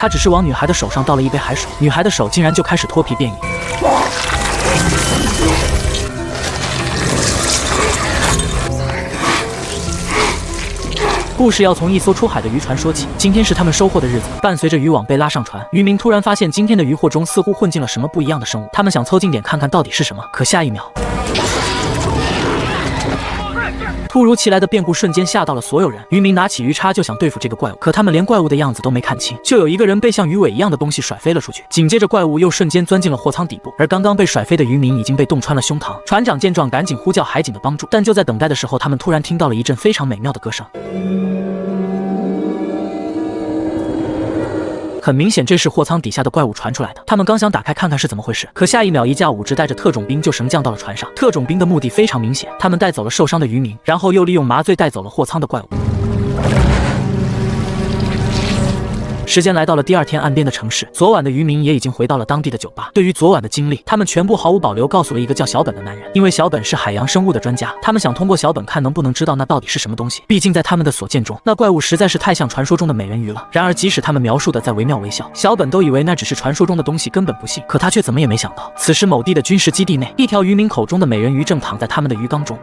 他只是往女孩的手上倒了一杯海水，女孩的手竟然就开始脱皮变异。故事要从一艘出海的渔船说起。今天是他们收获的日子，伴随着渔网被拉上船，渔民突然发现今天的渔获中似乎混进了什么不一样的生物。他们想凑近点看看到底是什么，可下一秒，突如其来的变故瞬间吓到了所有人。渔民拿起鱼叉就想对付这个怪物，可他们连怪物的样子都没看清，就有一个人被像鱼尾一样的东西甩飞了出去。紧接着怪物又瞬间钻进了货舱底部，而刚刚被甩飞的渔民已经被洞穿了胸膛。船长见状赶紧呼叫海警的帮助，但就在等待的时候，他们突然听到了一阵非常美妙的歌声。很明显，这是货舱底下的怪物传出来的。他们刚想打开看看是怎么回事，可下一秒，一架武职带着特种兵就绳降到了船上。特种兵的目的非常明显，他们带走了受伤的渔民，然后又利用麻醉带走了货舱的怪物。时间来到了第二天，岸边的城市，昨晚的渔民也已经回到了当地的酒吧。对于昨晚的经历，他们全部毫无保留告诉了一个叫小本的男人，因为小本是海洋生物的专家，他们想通过小本看能不能知道那到底是什么东西。毕竟在他们的所见中，那怪物实在是太像传说中的美人鱼了。然而即使他们描述的再惟妙惟肖，小本都以为那只是传说中的东西，根本不信。可他却怎么也没想到，此时某地的军事基地内，一条渔民口中的美人鱼正躺在他们的鱼缸中。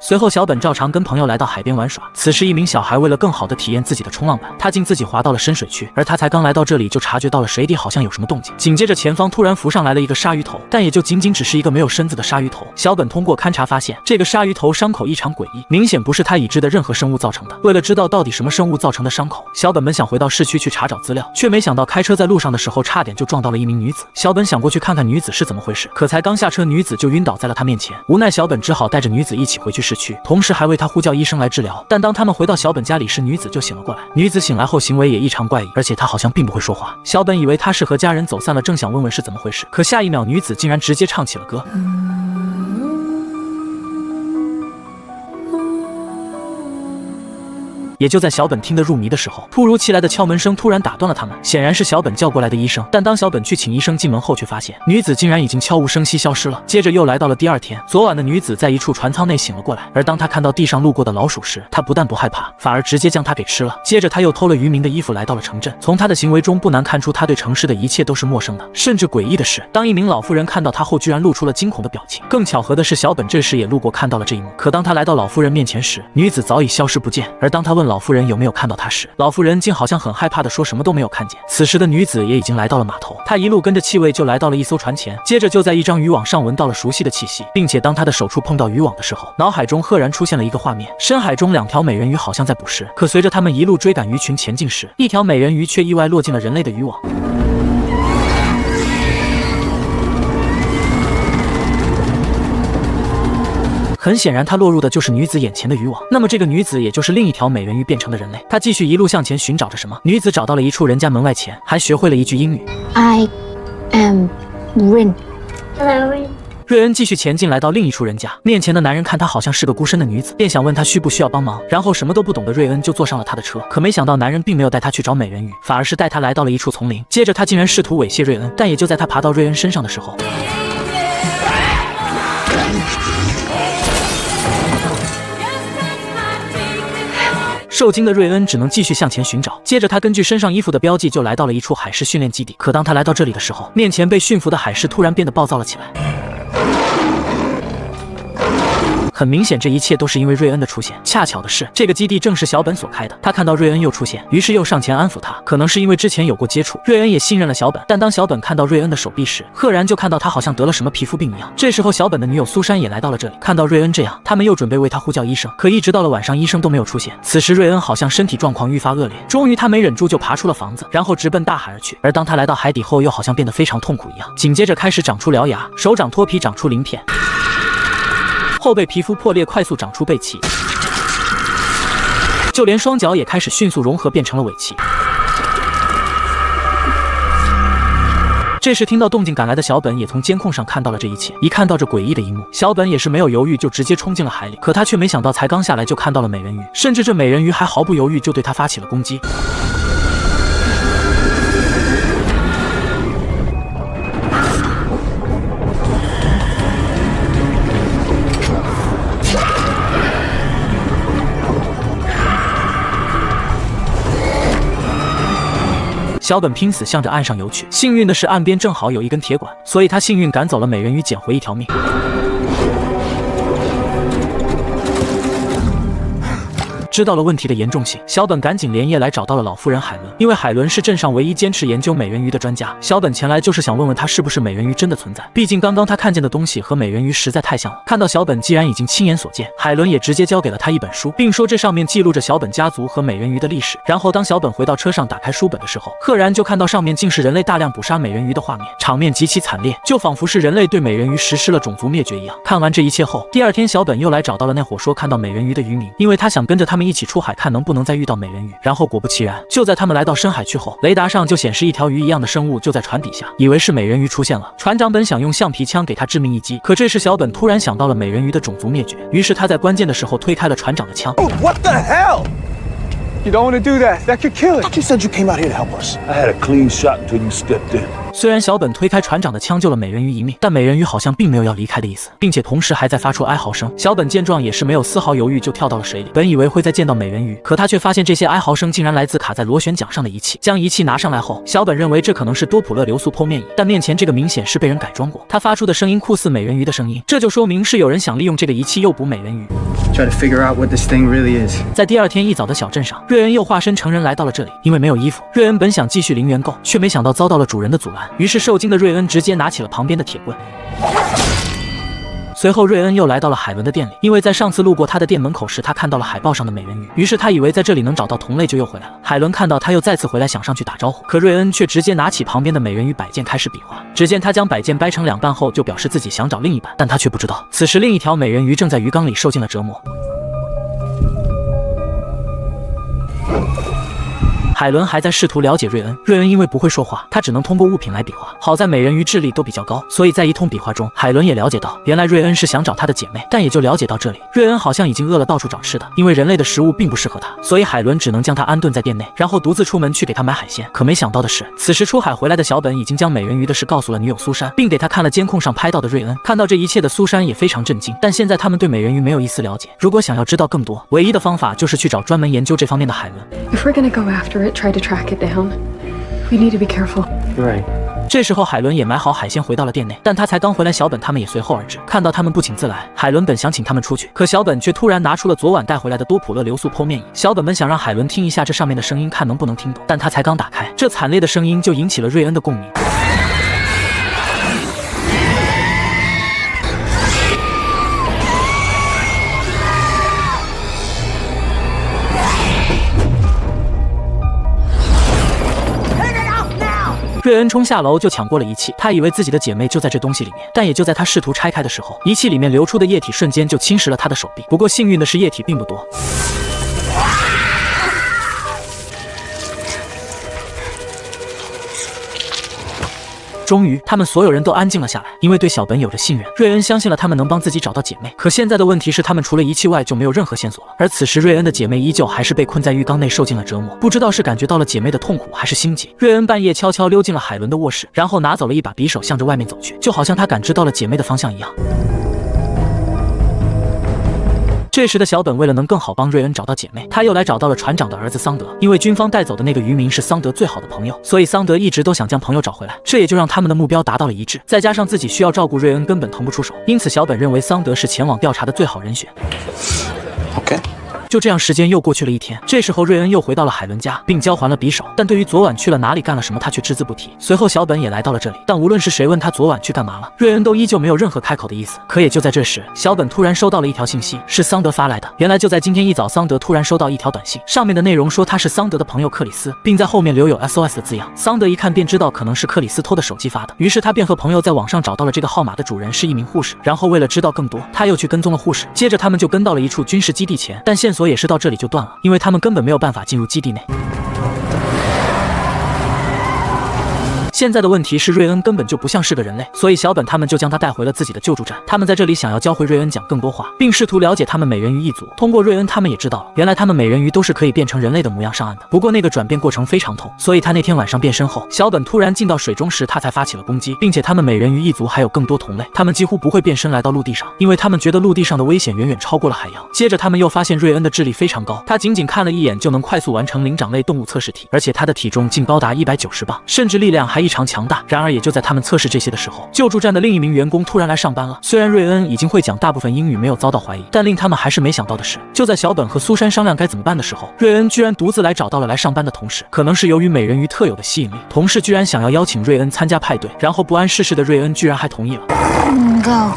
随后，小本照常跟朋友来到海边玩耍。此时，一名小孩为了更好的体验自己的冲浪板，他竟自己滑到了深水区。而他才刚来到这里，就察觉到了水底好像有什么动静。紧接着，前方突然浮上来了一个鲨鱼头，但也就仅仅只是一个没有身子的鲨鱼头。小本通过勘察发现，这个鲨鱼头伤口异常诡异，明显不是他已知的任何生物造成的。为了知道到底什么生物造成的伤口，小本本想回到市区去查找资料，却没想到开车在路上的时候，差点就撞到了一名女子。小本想过去看看女子是怎么回事，可才刚下车，女子就晕倒在了他面前。无奈，小本只好带着女子一起回去市区，同时还为他呼叫医生来治疗。但当他们回到小本家里时，女子就醒了过来。女子醒来后行为也异常怪异，而且她好像并不会说话。小本以为她是和家人走散了，正想问问是怎么回事，可下一秒女子竟然直接唱起了歌。也就在小本听得入迷的时候，突如其来的敲门声突然打断了他们，显然是小本叫过来的医生。但当小本去请医生进门后，却发现女子竟然已经悄无声息消失了。接着又来到了第二天，昨晚的女子在一处船舱内醒了过来，而当她看到地上路过的老鼠时，她不但不害怕，反而直接将它给吃了。接着她又偷了渔民的衣服来到了城镇，从她的行为中不难看出她对城市的一切都是陌生的。甚至诡异的是，当一名老妇人看到她后，居然露出了惊恐的表情。更巧合的是，小本这时也路过看到了这一幕，可当他来到老妇人面前时，女子早已消失不见。而当他问老妇人有没有看到她时，老妇人竟好像很害怕的说什么都没有看见。此时的女子也已经来到了码头，她一路跟着气味就来到了一艘船前，接着就在一张渔网上闻到了熟悉的气息，并且当她的手触碰到渔网的时候，脑海中赫然出现了一个画面，深海中两条美人鱼好像在捕食。可随着他们一路追赶鱼群前进时，一条美人鱼却意外落进了人类的渔网。很显然，她落入的就是女子眼前的渔网。那么这个女子也就是另一条美人鱼变成的人类。她继续一路向前寻找着什么。女子找到了一处人家门外前，还学会了一句英语 I am Rin. Hello, Rin. 瑞恩继续前进，来到另一处人家。面前的男人看她好像是个孤身的女子，便想问她需不需要帮忙。然后什么都不懂的瑞恩就坐上了他的车。可没想到男人并没有带她去找美人鱼，反而是带她来到了一处丛林。接着他竟然试图猥亵瑞恩，但也就在他爬到瑞恩身上的时候，受惊的瑞恩只能继续向前寻找。接着他根据身上衣服的标记就来到了一处海狮训练基地。可当他来到这里的时候，面前被驯服的海狮突然变得暴躁了起来。很明显，这一切都是因为瑞恩的出现。恰巧的是，这个基地正是小本所开的。他看到瑞恩又出现，于是又上前安抚他。可能是因为之前有过接触，瑞恩也信任了小本。但当小本看到瑞恩的手臂时，赫然就看到他好像得了什么皮肤病一样。这时候，小本的女友苏珊也来到了这里。看到瑞恩这样，他们又准备为他呼叫医生。可一直到了晚上，医生都没有出现。此时，瑞恩好像身体状况愈发恶劣，终于他没忍住就爬出了房子，然后直奔大海而去。而当他来到海底后，又好像变得非常痛苦一样。紧接着开始长出獠牙，手掌脱皮长出鳞片。后背皮肤破裂，快速长出背鳍，就连双脚也开始迅速融合变成了尾鳍。这时听到动静赶来的小本也从监控上看到了这一切，一看到这诡异的一幕，小本也是没有犹豫就直接冲进了海里。可他却没想到才刚下来就看到了美人鱼，甚至这美人鱼还毫不犹豫就对他发起了攻击。小本拼死向着岸上游去。幸运的是，岸边正好有一根铁管，所以他幸运赶走了美人鱼，捡回一条命。知道了问题的严重性，小本赶紧连夜来找到了老妇人海伦，因为海伦是镇上唯一坚持研究美人鱼的专家。小本前来就是想问问他是不是美人鱼真的存在，毕竟刚刚他看见的东西和美人鱼实在太像了。看到小本既然已经亲眼所见，海伦也直接交给了他一本书，并说这上面记录着小本家族和美人鱼的历史。然后当小本回到车上打开书本的时候，赫然就看到上面竟是人类大量捕杀美人鱼的画面，场面极其惨烈，就仿佛是人类对美人鱼实施了种族灭绝一样。看完这一切后，第二天小本又来找到了那伙说看到美人鱼的渔民，因为他想跟着他们一起出海，看能不能再遇到美人鱼。然后果不其然，就在他们来到深海区后，雷达上就显示一条鱼一样的生物就在船底下，以为是美人鱼出现了。船长本想用橡皮枪给他致命一击，可这时小本突然想到了美人鱼的种族灭绝，于是他在关键的时候推开了船长的枪。What the hell? You don't want to do that. That could kill it. You said you came out here to help us. I had a clean shot until you stepped in. 虽然小本推开船长的枪救了美人鱼一命，但美人鱼好像并没有要离开的意思，并且同时还在发出哀嚎声。小本见状也是没有丝毫犹豫就跳到了水里，本以为会再见到美人鱼，可他却发现这些哀嚎声竟然来自卡在螺旋桨上的仪器。将仪器拿上来后，小本认为这可能是多普勒流速剖面仪，但面前这个明显是被人改装过，他发出的声音酷似美人鱼的声音，这就说明是有人想利用这个仪器诱捕美人鱼。Try to figure out what this thing really is. 在第二天一早的小镇上，瑞恩又化身成人来到了这里，因为没有衣服，瑞恩本想继续零元购，却没想到遭到了主人的阻拦，于是受惊的瑞恩直接拿起了旁边的铁棍。随后瑞恩又来到了海伦的店里，因为在上次路过他的店门口时，他看到了海报上的美人鱼，于是他以为在这里能找到同类，就又回来了。海伦看到他又再次回来，想上去打招呼，可瑞恩却直接拿起旁边的美人鱼摆件开始比划。只见他将摆件掰成两半后，就表示自己想找另一半，但他却不知道，此时另一条美人鱼正在鱼缸里受尽了折磨。海伦还在试图了解瑞恩，瑞恩因为不会说话，他只能通过物品来比划。好在美人鱼智力都比较高，所以在一通比划中，海伦也了解到，原来瑞恩是想找他的姐妹，但也就了解到这里，瑞恩好像已经饿了，到处找吃的，因为人类的食物并不适合他，所以海伦只能将他安顿在店内，然后独自出门去给他买海鲜。可没想到的是，此时出海回来的小本已经将美人鱼的事告诉了女友苏珊，并给他看了监控上拍到的瑞恩。看到这一切的苏珊也非常震惊，但现在他们对美人鱼没有一丝了解，如果想要知道更多，唯一的方法就是去找专门研究这方面的海伦。If we're gonna go after it, try to track it down. We need to be careful. You're right. 这时候海伦也买好海鲜回到了店内，但他才刚回来，小本他们也随后而至。看到他们不请自来，海伦本想请他们出去，可小本却突然拿出了昨晚带回来的多普勒流速剖面仪。小本本想让海伦听一下这上面的声音，看能不能听懂，但他才刚打开，这惨烈的声音就引起了瑞恩的共鸣。瑞恩冲下楼就抢过了仪器，他以为自己的姐妹就在这东西里面，但也就在他试图拆开的时候，仪器里面流出的液体瞬间就侵蚀了他的手臂。不过幸运的是，液体并不多。终于，他们所有人都安静了下来，因为对小本有着信任。瑞恩相信了他们能帮自己找到姐妹，可现在的问题是，他们除了仪器外就没有任何线索了。而此时，瑞恩的姐妹依旧还是被困在浴缸内，受尽了折磨。不知道是感觉到了姐妹的痛苦，还是心急，瑞恩半夜悄悄溜进了海伦的卧室，然后拿走了一把匕首，向着外面走去，就好像他感知到了姐妹的方向一样。这时的小本为了能更好帮瑞恩找到姐妹，他又来找到了船长的儿子桑德，因为军方带走的那个渔民是桑德最好的朋友，所以桑德一直都想将朋友找回来，这也就让他们的目标达到了一致。再加上自己需要照顾瑞恩，根本腾不出手，因此小本认为桑德是前往调查的最好人选。Okay. 就这样，时间又过去了一天。这时候，瑞恩又回到了海伦家，并交还了匕首。但对于昨晚去了哪里、干了什么，他却只字不提。随后，小本也来到了这里，但无论是谁问他昨晚去干嘛了，瑞恩都依旧没有任何开口的意思。可也就在这时，小本突然收到了一条信息，是桑德发来的。原来就在今天一早，桑德突然收到一条短信，上面的内容说他是桑德的朋友克里斯，并在后面留有 SOS 的字样。桑德一看便知道可能是克里斯偷的手机发的，于是他便和朋友在网上找到了这个号码的主人是一名护士。然后为了知道更多，他又去跟踪了护士。接着他们就跟到了一处军事基地前，但线索也是到这里就断了。因为他们根本没有办法进入基地内。现在的问题是瑞恩根本就不像是个人类，所以小本他们就将他带回了自己的救助站。他们在这里想要教会瑞恩讲更多话，并试图了解他们美人鱼一族。通过瑞恩，他们也知道了，原来他们美人鱼都是可以变成人类的模样上岸的。不过那个转变过程非常痛，所以他那天晚上变身后，小本突然进到水中时，他才发起了攻击，并且他们美人鱼一族还有更多同类，他们几乎不会变身来到陆地上，因为他们觉得陆地上的危险远远超过了海洋。接着他们又发现瑞恩的智力非常高，他仅仅看了一眼就能快速完成灵长类动物测试题，而且他的体重竟高达190磅，甚至力量还异常强大。然而也就在他们测试这些的时候，救助站的另一名员工突然来上班了。虽然瑞恩已经会讲大部分英语，没有遭到怀疑，但令他们还是没想到的是，就在小本和苏珊商量该怎么办的时候，瑞恩居然独自来找到了来上班的同事。可能是由于美人鱼特有的吸引力，同事居然想要邀请瑞恩参加派对，然后不谙世事的瑞恩居然还同意了。Go.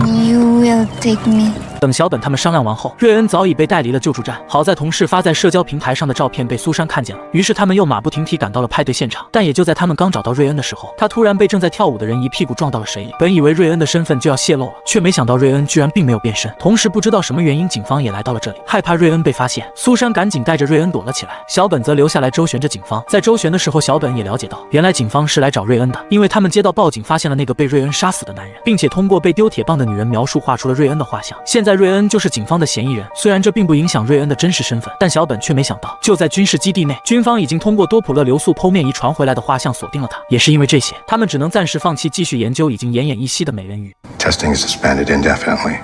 You will take me. 等小本他们商量完后，瑞恩早已被带离了救助站。好在同事发在社交平台上的照片被苏珊看见了，于是他们又马不停蹄赶到了派对现场。但也就在他们刚找到瑞恩的时候，他突然被正在跳舞的人一屁股撞到了水里。本以为瑞恩的身份就要泄露了，却没想到瑞恩居然并没有变身。同时不知道什么原因，警方也来到了这里，害怕瑞恩被发现，苏珊赶紧带着瑞恩躲了起来。小本则留下来周旋着警方。在周旋的时候，小本也了解到，原来警方是来找瑞恩的，因为他们接到报警，发现了那个被瑞恩杀死的男人，并且通过被丢铁棒的女人描述画出了瑞恩的画像。现在瑞恩就是警方的嫌疑人，虽然这并不影响瑞恩的真实身份，但小本却没想到，就在军事基地内，军方已经通过多普勒流速剖面仪传回来的画像锁定了他。也是因为这些，他们只能暂时放弃继续研究已经奄奄一息的美人鱼。Testing is suspended indefinitely.